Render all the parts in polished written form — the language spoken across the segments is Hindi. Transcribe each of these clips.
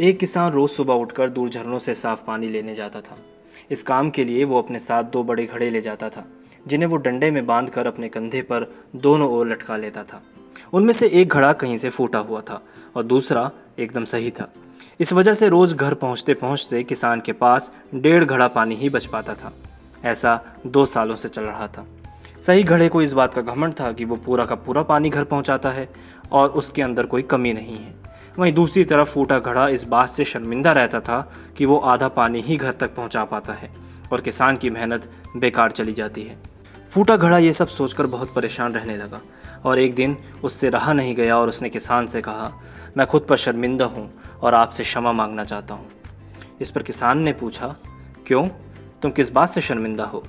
एक किसान रोज सुबह उठकर दूर झरनों से साफ पानी लेने जाता था। इस काम के लिए वो अपने साथ दो बड़े घड़े ले जाता था, जिन्हें वो डंडे में बांधकर अपने कंधे पर दोनों ओर लटका लेता था। उनमें से एक घड़ा कहीं से फूटा हुआ था और दूसरा एकदम सही था। इस वजह से रोज घर पहुंचते पहुंचते किसान के पास 1.5 घड़ा पानी ही बच पाता था। ऐसा 2 सालों से चल रहा था। सही घड़े को इस बात का घमंड था कि वो पूरा का पूरा पानी घर पहुंचाता है और उसके अंदर कोई कमी नहीं है। वहीं दूसरी तरफ फूटा घड़ा इस बात से शर्मिंदा रहता था कि वो आधा पानी ही घर तक पहुंचा पाता है और किसान की मेहनत बेकार चली जाती है। फूटा घड़ा ये सब सोचकर बहुत परेशान रहने लगा और एक दिन उससे रहा नहीं गया और उसने किसान से कहा, मैं खुद पर शर्मिंदा हूँ और आपसे क्षमा मांगना चाहता हूँ। इस पर किसान ने पूछा, क्यों, तुम किस बात से शर्मिंदा हो?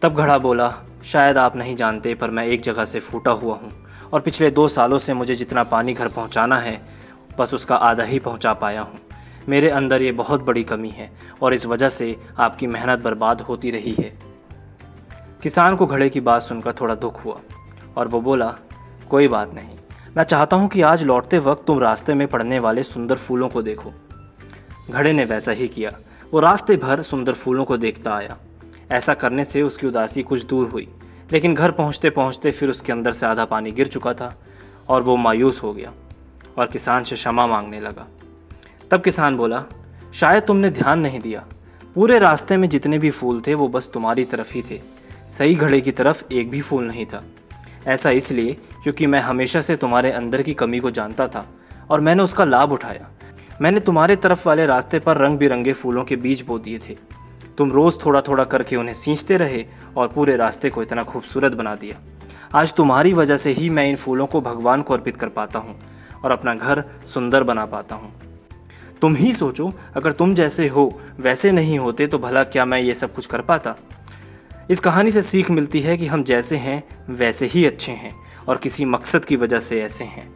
तब घड़ा बोला, शायद आप नहीं जानते पर मैं एक जगह से फूटा हुआ हूँ और पिछले 2 सालों से मुझे जितना पानी घर पहुँचाना है बस उसका आधा ही पहुँचा पाया हूँ। मेरे अंदर ये बहुत बड़ी कमी है और इस वजह से आपकी मेहनत बर्बाद होती रही है। किसान को घड़े की बात सुनकर थोड़ा दुख हुआ और वो बोला, कोई बात नहीं, मैं चाहता हूँ कि आज लौटते वक्त तुम रास्ते में पड़ने वाले सुंदर फूलों को देखो। घड़े ने वैसा ही किया। वो रास्ते भर सुंदर फूलों को देखता आया। ऐसा करने से उसकी उदासी कुछ दूर हुई, लेकिन घर पहुँचते पहुँचते फिर उसके अंदर से आधा पानी गिर चुका था और वो मायूस हो गया और किसान से क्षमा मांगने लगा। तब किसान बोला, शायद तुमने ध्यान नहीं दिया, पूरे रास्ते में जितने भी फूल थे वो बस तुम्हारी तरफ ही थे, सही घड़े की तरफ एक भी फूल नहीं था। ऐसा इसलिए क्योंकि मैं हमेशा से तुम्हारे अंदर की कमी को जानता था और मैंने उसका लाभ उठाया। मैंने तुम्हारे तरफ वाले रास्ते पर रंग बिरंगे फूलों के बीज बो दिए थे। तुम रोज़ थोड़ा थोड़ा करके उन्हें सींचते रहे और पूरे रास्ते को इतना खूबसूरत बना दिया। आज तुम्हारी वजह से ही मैं इन फूलों को भगवान को अर्पित कर पाता हूँ और अपना घर सुंदर बना पाता हूँ। तुम ही सोचो, अगर तुम जैसे हो वैसे नहीं होते तो भला क्या मैं ये सब कुछ कर पाता। इस कहानी से सीख मिलती है कि हम जैसे हैं वैसे ही अच्छे हैं और किसी मकसद की वजह से ऐसे हैं।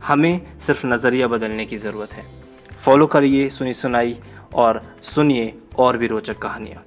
हमें सिर्फ नज़रिया बदलने की ज़रूरत है। फॉलो करिए सुनी सुनाई और सुनिए और भी रोचक कहानियाँ।